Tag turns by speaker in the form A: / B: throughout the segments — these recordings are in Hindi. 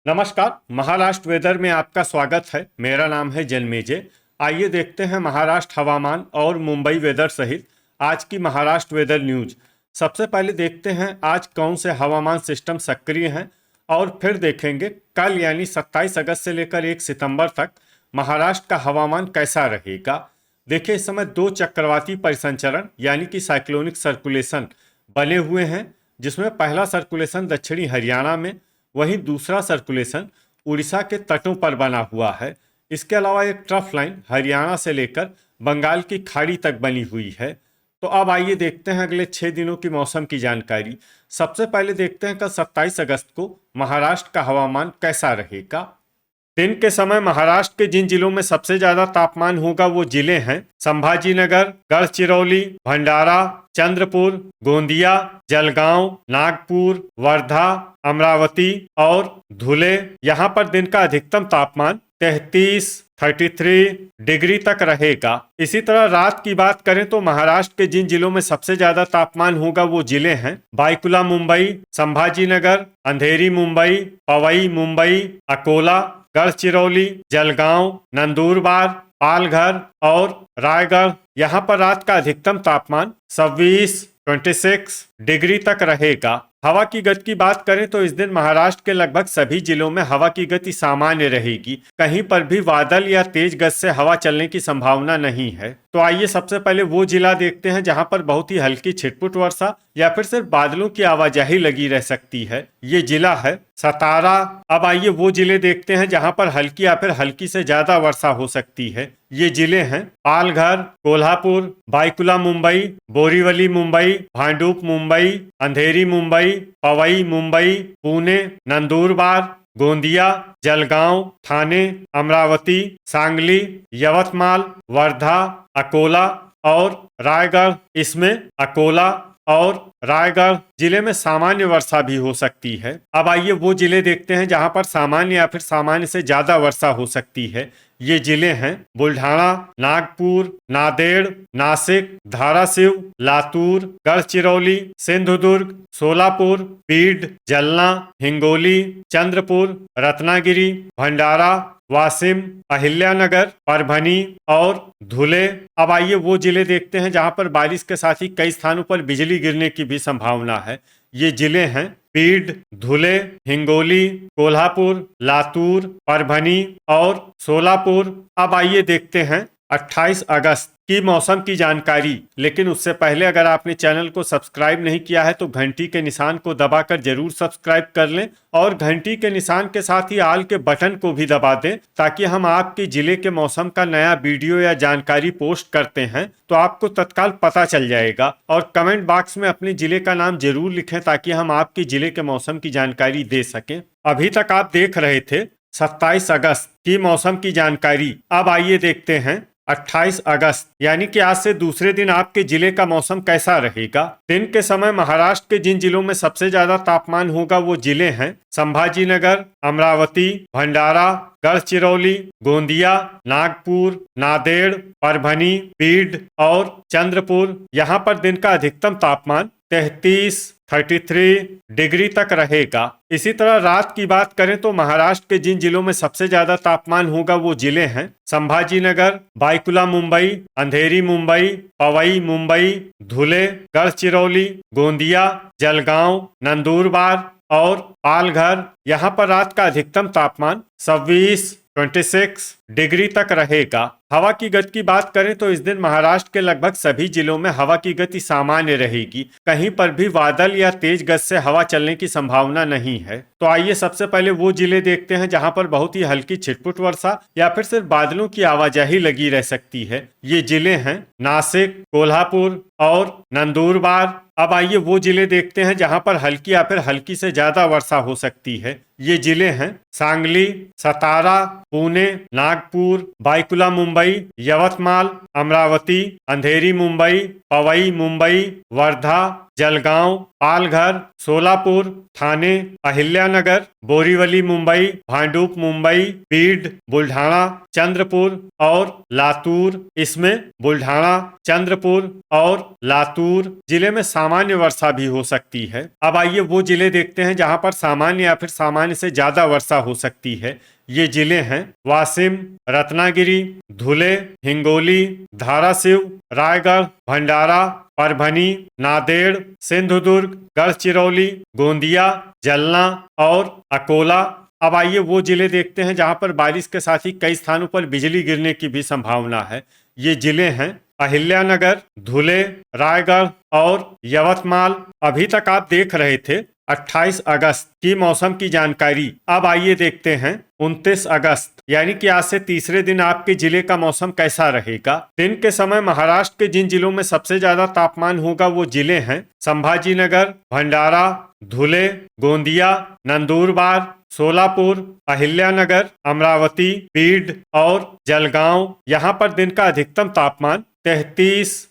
A: नमस्कार। महाराष्ट्र वेदर में आपका स्वागत है। मेरा नाम है जन्मेजय। आइए देखते हैं महाराष्ट्र हवामान और मुंबई वेदर सहित आज की महाराष्ट्र वेदर न्यूज। सबसे पहले देखते हैं आज कौन से हवामान सिस्टम सक्रिय हैं और फिर देखेंगे कल यानी 27 अगस्त से लेकर 1 सितंबर तक महाराष्ट्र का हवामान कैसा रहेगा। देखिए, इस समय दो चक्रवाती परिसंचरण यानी कि साइक्लोनिक सर्कुलेशन बने हुए हैं, जिसमें पहला सर्कुलेशन दक्षिणी हरियाणा में, वहीं दूसरा सर्कुलेशन उड़ीसा के तटों पर बना हुआ है। इसके अलावा एक ट्रफ लाइन हरियाणा से लेकर बंगाल की खाड़ी तक बनी हुई है। तो अब आइए देखते हैं अगले 6 दिनों की मौसम की जानकारी। सबसे पहले देखते हैं कल 27 अगस्त को महाराष्ट्र का हवामान कैसा रहेगा। दिन के समय महाराष्ट्र के जिन जिलों में सबसे ज्यादा तापमान होगा वो जिले हैं संभाजीनगर, गढ़चिरौली, भंडारा, चंद्रपुर, गोंदिया, जलगांव, नागपुर, वर्धा, अमरावती और धुले। यहाँ पर दिन का अधिकतम तापमान 33 डिग्री तक रहेगा। इसी तरह रात की बात करें तो महाराष्ट्र के जिन जिलों में सबसे ज्यादा तापमान होगा वो जिले हैं बायकुला मुंबई, संभाजीनगर, अंधेरी मुंबई, पवई मुंबई, अकोला, गढ़चिरौली, जलगांव, नंदुरबार, पालघर और रायगढ़। यहाँ पर रात का अधिकतम तापमान 26 डिग्री तक रहेगा। हवा की गति की बात करें तो इस दिन महाराष्ट्र के लगभग सभी जिलों में हवा की गति सामान्य रहेगी। कहीं पर भी बादल या तेज गति से हवा चलने की संभावना नहीं है। तो आइए सबसे पहले वो जिला देखते हैं जहां पर बहुत ही हल्की छिटपुट वर्षा या फिर सिर्फ बादलों की आवाजाही लगी रह सकती है। ये जिला है सतारा। अब आइए वो जिले देखते हैं जहां पर हल्की या फिर हल्की से ज्यादा वर्षा हो सकती है। ये जिले हैं पालघर, कोल्हापुर, बायकुला मुंबई, बोरीवली मुंबई, भांडुप मुंबई, अंधेरी मुंबई, पवई मुंबई, पुणे, नंदुरबार, गोंदिया, जलगांव, ठाणे, अमरावती, सांगली, यवतमाल, वर्धा, अकोला और रायगढ़। इसमें अकोला और रायगढ़ जिले में सामान्य वर्षा भी हो सकती है। अब आइए वो जिले देखते हैं जहां पर सामान्य या फिर सामान्य से ज्यादा वर्षा हो सकती है। ये जिले हैं बुल्ढाना, नागपुर, नांदेड़, नासिक, धाराशिव, लातूर, गढ़चिरौली, सिंधुदुर्ग, सोलापुर, बीड, जलना, हिंगोली, चंद्रपुर, रत्नागिरी, भंडारा, वासिम, अहिल्यानगर, परभनी और धुले। अब आइए वो जिले देखते हैं जहां पर बारिश के साथ ही कई स्थानों पर बिजली गिरने की भी संभावना है। ये जिले हैं बीड, धुले, हिंगोली, कोल्हापुर, लातूर, परभनी और सोलापुर। अब आइए देखते हैं 28 अगस्त की मौसम की जानकारी। लेकिन उससे पहले अगर आपने चैनल को सब्सक्राइब नहीं किया है तो घंटी के निशान को दबाकर जरूर सब्सक्राइब कर लें और घंटी के निशान के साथ ही आल के बटन को भी दबा दें, ताकि हम आपके जिले के मौसम का नया वीडियो या जानकारी पोस्ट करते हैं तो आपको तत्काल पता चल जाएगा। और कमेंट बॉक्स में अपने जिले का नाम जरूर लिखें ताकि हम आपके जिले के मौसम की जानकारी दे सकें। अभी तक आप देख रहे थे 27 अगस्त की मौसम की जानकारी। अब आइए देखते हैं 28 अगस्त यानी कि आज से दूसरे दिन आपके जिले का मौसम कैसा रहेगा। दिन के समय महाराष्ट्र के जिन जिलों में सबसे ज्यादा तापमान होगा वो जिले हैं संभाजीनगर, अमरावती, भंडारा, गढ़चिरौली, गोंदिया, नागपुर, नांदेड़, परभनी, बीड और चंद्रपुर। यहाँ पर दिन का अधिकतम तापमान 33 डिग्री तक रहेगा। इसी तरह रात की बात करें तो महाराष्ट्र के जिन जिलों में सबसे ज्यादा तापमान होगा वो जिले हैं संभाजीनगर, बायकुला मुंबई, अंधेरी मुंबई, पवई मुंबई, धुले, गढ़चिरौली, गोंदिया, जलगांव, नंदुरबार और पालघर। यहाँ पर रात का अधिकतम तापमान 26 डिग्री तक रहेगा। हवा की गति की बात करें तो इस दिन महाराष्ट्र के लगभग सभी जिलों में हवा की गति सामान्य रहेगी। कहीं पर भी बादल या तेज गति से हवा चलने की संभावना नहीं है। तो आइए सबसे पहले वो जिले देखते हैं जहां पर बहुत ही हल्की छिटपुट वर्षा या फिर सिर्फ बादलों की आवाजाही लगी रह सकती है। ये जिले हैं नासिक, कोल्हापुर और नंदुरबार। अब आइए वो जिले देखते हैं जहां पर हल्की या फिर हल्की से ज्यादा वर्षा हो सकती है। ये जिले हैं सांगली, सतारा, पुणे, नागपुर, बायकुला मुंबई, यवतमाल, अमरावती, अंधेरी मुंबई, पवई मुंबई, वर्धा, जलगांव, पालघर, सोलापुर, ठाणे, अहिल्यानगर, बोरीवली मुंबई, भांडुप मुंबई, बीड, बुल्ढाना, चंद्रपुर और लातूर। इसमें बुल्ढाना, चंद्रपुर और लातूर जिले में सामान्य वर्षा भी हो सकती है। अब आइए वो जिले देखते हैं जहां पर सामान्य या फिर सामान्य से ज्यादा वर्षा हो सकती है। ये जिले हैं वाशिम, रत्नागिरी, धुले, हिंगोली, धाराशिव, रायगढ़, भंडारा, परभनी, नांदेड़, सिंधुदुर्ग, गढ़चिरौली, गोंदिया, जलना और अकोला। अब आइए वो जिले देखते हैं जहां पर बारिश के साथ ही कई स्थानों पर बिजली गिरने की भी संभावना है। ये जिले हैं अहिल्यानगर, धुले, रायगढ़ और यवतमाल। अभी तक आप देख रहे थे 28 अगस्त की मौसम की जानकारी। अब आइए देखते हैं 29 अगस्त यानी कि आज से तीसरे दिन आपके जिले का मौसम कैसा रहेगा। दिन के समय महाराष्ट्र के जिन जिलों में सबसे ज्यादा तापमान होगा वो जिले हैं संभाजीनगर, भंडारा, धुले, गोंदिया, नंदुरबार, सोलापुर, अहिल्यानगर, अमरावती, बीड और जलगांव। यहाँ पर दिन का अधिकतम तापमान 33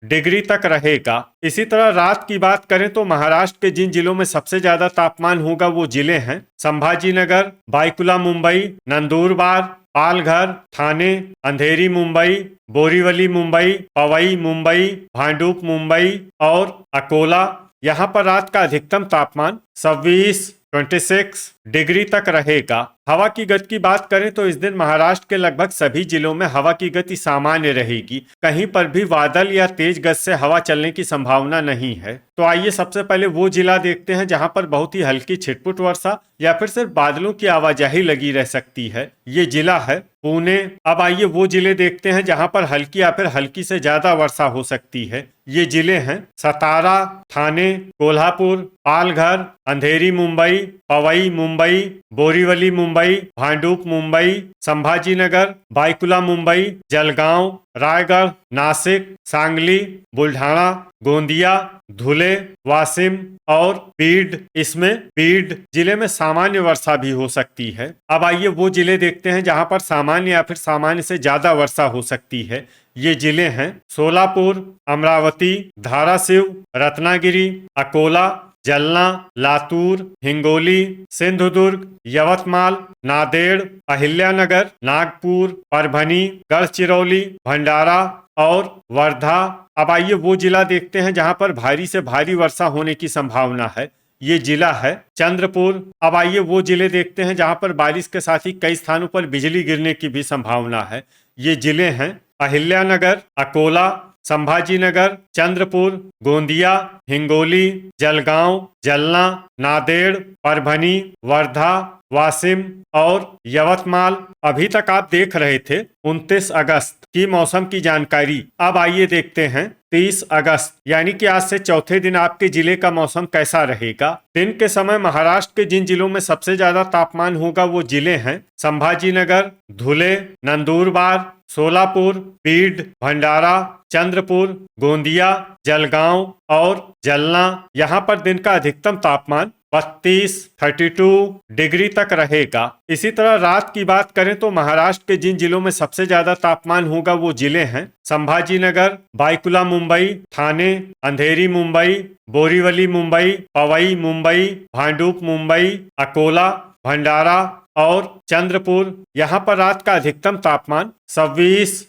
A: डिग्री तक रहेगा। इसी तरह रात की बात करें तो महाराष्ट्र के जिन जिलों में सबसे ज्यादा तापमान होगा वो जिले हैं संभाजीनगर, बायकुला मुंबई, नंदुरबार, पालघर, ठाणे, अंधेरी मुंबई, बोरीवली मुंबई, पवई मुंबई, भांडुप मुंबई और अकोला। यहाँ पर रात का अधिकतम तापमान 26 डिग्री तक रहेगा। हवा की गति की बात करें तो इस दिन महाराष्ट्र के लगभग सभी जिलों में हवा की गति सामान्य रहेगी। कहीं पर भी बादल या तेज गति से हवा चलने की संभावना नहीं है। तो आइए सबसे पहले वो जिला देखते हैं जहां पर बहुत ही हल्की छिटपुट वर्षा या फिर सिर्फ बादलों की आवाजाही लगी रह सकती है। ये जिला है पुणे। अब आइए वो जिले देखते हैं जहां पर हल्की या फिर हल्की से ज्यादा वर्षा हो सकती है। ये जिले हैं सतारा, ठाणे, कोल्हापुर, पालघर, अंधेरी मुंबई, पवई मुंबई, बोरीवली मुंबई, भांडुप मुंबई, संभाजीनगर, बायकुला मुंबई, जलगांव, रायगढ़, नासिक, सांगली, बुल्ढाना, गोंदिया, धुले, वाशिम और बीड। इसमें बीड जिले में सामान्य वर्षा भी हो सकती है। अब आइए वो जिले देखते हैं जहां पर सामान्य या फिर सामान्य से ज्यादा वर्षा हो सकती है। ये जिले हैं सोलापुर, अमरावती, धाराशिव, रत्नागिरी, अकोला, जलना, लातूर, हिंगोली, सिंधुदुर्ग, यवतमाल, नांदेड़, अहिल्यानगर, नागपुर, परभनी, गढ़चिरौली, भंडारा और वर्धा। अब आइए वो जिला देखते हैं जहां पर भारी से भारी वर्षा होने की संभावना है। ये जिला है चंद्रपुर। अब आइए वो जिले देखते हैं जहां पर बारिश के साथ ही कई स्थानों पर बिजली गिरने की भी संभावना है। ये जिले हैं अहिल्यानगर, अकोला, संभाजीनगर, चंद्रपुर, गोंदिया, हिंगोली, जलगांव, जलना, नांदेड़, परभनी, वर्धा, वाशिम और यवतमाल। अभी तक आप देख रहे थे 29 अगस्त की मौसम की जानकारी। अब आइए देखते हैं 30 अगस्त यानी कि आज से चौथे दिन आपके जिले का मौसम कैसा रहेगा। दिन के समय महाराष्ट्र के जिन जिलों में सबसे ज्यादा तापमान होगा वो जिले हैं संभाजीनगर, धुले, नंदुरबार, सोलापुर, बीड, भंडारा, चंद्रपुर, गोंदिया, जलगांव और जलना। यहाँ पर दिन का अधिकतम तापमान 32 डिग्री तक रहेगा। इसी तरह रात की बात करें तो महाराष्ट्र के जिन जिलों में सबसे ज्यादा तापमान होगा वो जिले हैं संभाजीनगर, बायकुला मुंबई, ठाणे, अंधेरी मुंबई, बोरीवली मुंबई, पवई मुंबई, भांडुप मुंबई, अकोला, भंडारा और चंद्रपुर। यहाँ पर रात का अधिकतम तापमान 26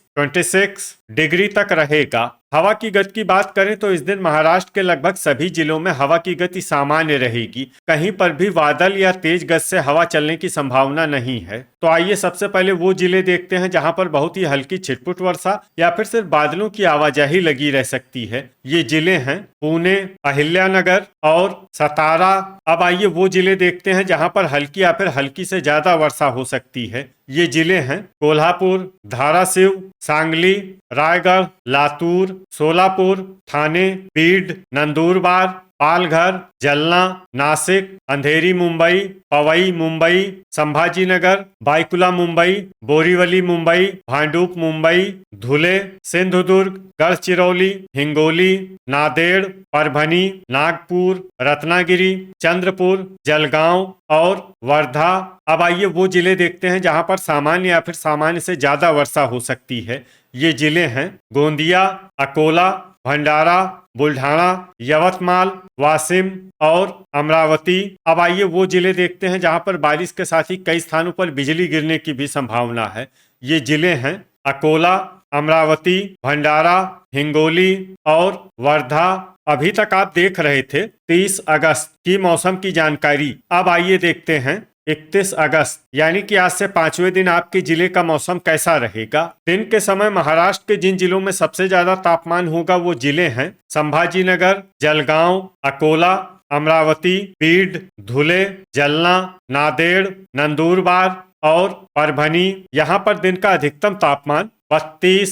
A: डिग्री तक रहेगा। हवा की गति की बात करें तो इस दिन महाराष्ट्र के लगभग सभी जिलों में हवा की गति सामान्य रहेगी। कहीं पर भी बादल या तेज गति से हवा चलने की संभावना नहीं है। तो आइए सबसे पहले वो जिले देखते हैं जहां पर बहुत ही हल्की छिटपुट वर्षा या फिर सिर्फ बादलों की आवाजाही लगी रह सकती है। ये जिले हैं पुणे, अहिल्यानगर और सतारा। अब आइए वो जिले देखते हैं जहां पर हल्की या फिर हल्की से ज्यादा वर्षा हो सकती है। ये जिले हैं कोल्हापुर, धाराशिव, सांगली, रायगढ़, लातूर, सोलापुर, ठाणे, बीड, नंदुरबार, पालघर, जलना, नासिक, अंधेरी मुंबई, पवई मुंबई, संभाजीनगर, बायकुला मुंबई, बोरीवली मुंबई, भांडुप मुंबई, धुले, सिंधुदुर्ग, गढ़चिरौली, हिंगोली, नांदेड़, परभनी, नागपुर, रत्नागिरी, चंद्रपुर, जलगांव और वर्धा। अब आइए वो जिले देखते हैं जहां पर सामान्य या फिर सामान्य से ज्यादा वर्षा हो सकती है। ये जिले हैं गोंदिया, अकोला, भंडारा, बुल्ढाना, यवतमाल, वाशिम और अमरावती। अब आइए वो जिले देखते हैं जहां पर बारिश के साथ ही कई स्थानों पर बिजली गिरने की भी संभावना है। ये जिले हैं अकोला, अमरावती, भंडारा, हिंगोली और वर्धा। अभी तक आप देख रहे थे 30 अगस्त की मौसम की जानकारी। अब आइए देखते हैं 31 अगस्त यानी कि आज से 5वें दिन आपके जिले का मौसम कैसा रहेगा। दिन के समय महाराष्ट्र के जिन जिलों में सबसे ज्यादा तापमान होगा वो जिले हैं संभाजीनगर, जलगांव, अकोला, अमरावती, बीड, धुले, जलना, नांदेड़, नंदुरबार और परभनी। यहाँ पर दिन का अधिकतम तापमान 32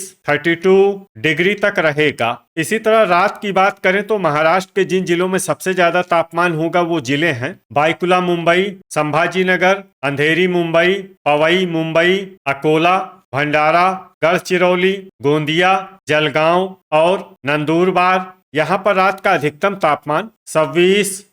A: डिग्री तक रहेगा। इसी तरह रात की बात करें तो महाराष्ट्र के जिन जिलों में सबसे ज्यादा तापमान होगा वो जिले हैं बायकुला मुंबई, संभाजीनगर, अंधेरी मुंबई, पवई मुंबई, अकोला, भंडारा, गढ़चिरौली, गोंदिया, जलगांव और नंदुरबार। यहाँ पर रात का अधिकतम तापमान 26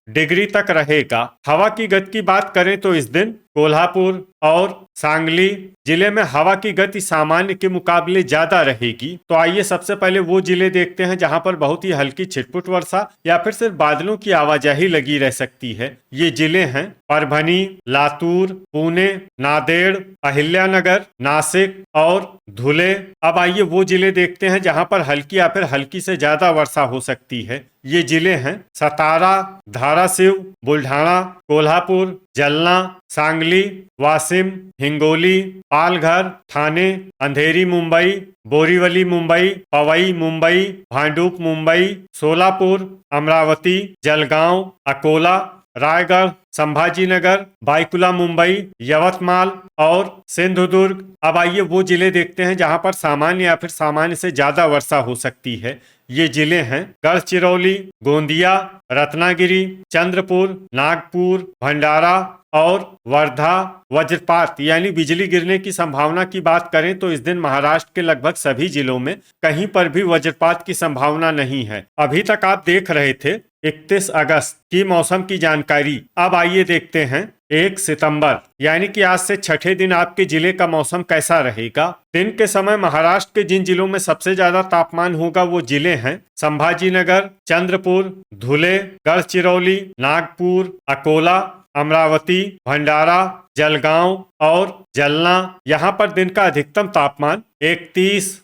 A: डिग्री तक रहेगा। हवा की गति की बात करें तो इस दिन कोल्हापुर और सांगली जिले में हवा की गति सामान्य के मुकाबले ज्यादा रहेगी। तो आइए सबसे पहले वो जिले देखते हैं जहां पर बहुत ही हल्की छिटपुट वर्षा या फिर सिर्फ बादलों की आवाजाही लगी रह सकती है। ये जिले हैं परभनी, लातूर, पुणे, नांदेड़, अहिल्यानगर, नासिक और धुले। अब आइए वो जिले देखते हैं जहां पर हल्की या फिर हल्की से ज्यादा वर्षा हो सकती है। ये जिले हैं सतारा, धाराशिव, बुल्ढाना, कोल्हापुर, जलना, सांगली, वाशिम, हिंगोली, पालघर, ठाणे, अंधेरी मुंबई, बोरीवली मुंबई, पवई मुंबई, भांडुप मुंबई, सोलापुर, अमरावती, जलगांव, अकोला, रायगढ़, संभाजीनगर, बायकुला मुंबई, यवतमाल और सिंधुदुर्ग। अब आइए वो जिले देखते हैं जहां पर सामान्य या फिर सामान्य से ज्यादा वर्षा हो सकती है। ये जिले हैं गढ़चिरौली, गोंदिया, रत्नागिरी, चंद्रपुर, नागपुर, भंडारा और वर्धा। वज्रपात यानी बिजली गिरने की संभावना की बात करें तो इस दिन महाराष्ट्र के लगभग सभी जिलों में कहीं पर भी वज्रपात की संभावना नहीं है। अभी तक आप देख रहे थे 31 अगस्त की मौसम की जानकारी। अब आइए देखते हैं 1 सितंबर यानी कि आज से छठे दिन आपके जिले का मौसम कैसा रहेगा। दिन के समय महाराष्ट्र के जिन जिलों में सबसे ज्यादा तापमान होगा वो जिले हैं संभाजीनगर, चंद्रपुर, धुले, गढ़चिरौली, नागपुर, अकोला, अमरावती, भंडारा, जलगांव और जलना। यहाँ पर दिन का अधिकतम तापमान 31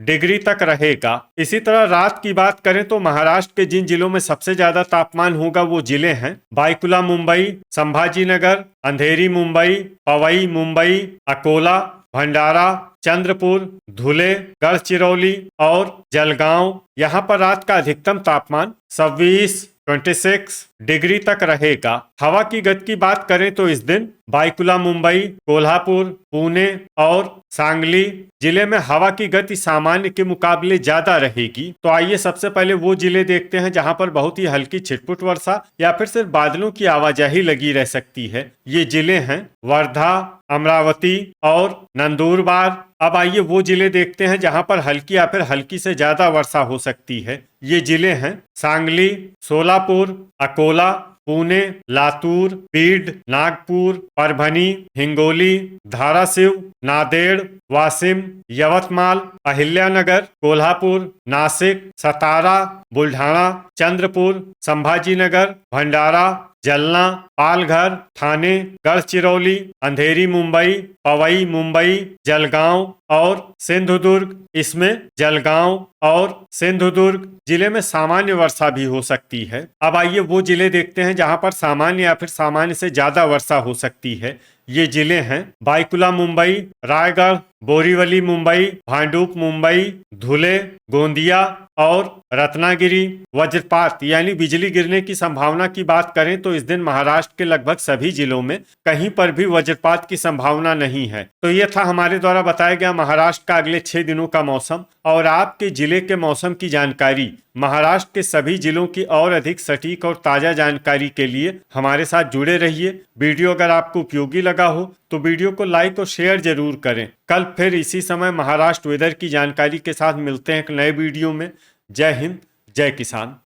A: डिग्री तक रहेगा। इसी तरह रात की बात करें तो महाराष्ट्र के जिन जिलों में सबसे ज्यादा तापमान होगा वो जिले हैं बायकुला मुंबई, संभाजीनगर, अंधेरी मुंबई, पवई मुंबई, अकोला, भंडारा, चंद्रपुर, धुले, गढ़चिरौली और जलगांव। यहाँ पर रात का अधिकतम तापमान 26 डिग्री तक रहेगा। हवा की गति की बात करें तो इस दिन बायकुला मुंबई, कोल्हापुर, पुणे और सांगली जिले में हवा की गति सामान्य के मुकाबले ज्यादा रहेगी। तो आइए सबसे पहले वो जिले देखते हैं जहां पर बहुत ही हल्की छिटपुट वर्षा या फिर सिर्फ बादलों की आवाजाही लगी रह सकती है। ये जिले हैं वर्धा, अमरावती और नंदुरबार। अब आइए वो जिले देखते हैं जहां पर हल्की या फिर हल्की से ज्यादा वर्षा हो सकती है। ये जिले हैं सांगली, सोलापुर, अकोला, पुणे, लातूर, बीड, नागपुर, परभनी, हिंगोली, धाराशिव, नांदेड़, वाशिम, यवतमाल, अहिल्यानगर, कोल्हापुर, नासिक, सतारा, बुल्ढाना, चंद्रपुर, संभाजीनगर, भंडारा, जलना, पालघर, ठाणे, गढ़चिरौली, अंधेरी मुंबई, पवई मुंबई, जलगांव और सिंधुदुर्ग। इसमें जलगांव और सिंधुदुर्ग जिले में सामान्य वर्षा भी हो सकती है। अब आइए वो जिले देखते हैं जहां पर सामान्य या फिर सामान्य से ज्यादा वर्षा हो सकती है। ये जिले हैं बायकुला मुंबई, रायगढ़, बोरीवली मुंबई, भांडुप मुंबई, धुले, गोंदिया और रत्नागिरी। वज्रपात यानी बिजली गिरने की संभावना की बात करें तो इस दिन महाराष्ट्र के लगभग सभी जिलों में कहीं पर भी वज्रपात की संभावना नहीं है। तो ये था हमारे द्वारा बताया गया महाराष्ट्र का अगले 6 दिनों का मौसम और आपके जिले के मौसम की जानकारी। महाराष्ट्र के सभी जिलों की और अधिक सटीक और ताजा जानकारी के लिए हमारे साथ जुड़े रहिए। वीडियो अगर आपको उपयोगी लगा हो तो वीडियो को लाइक और शेयर जरूर करें। कल फिर इसी समय महाराष्ट्र वेदर की जानकारी के साथ मिलते हैं एक नए वीडियो में। जय हिंद, जय किसान।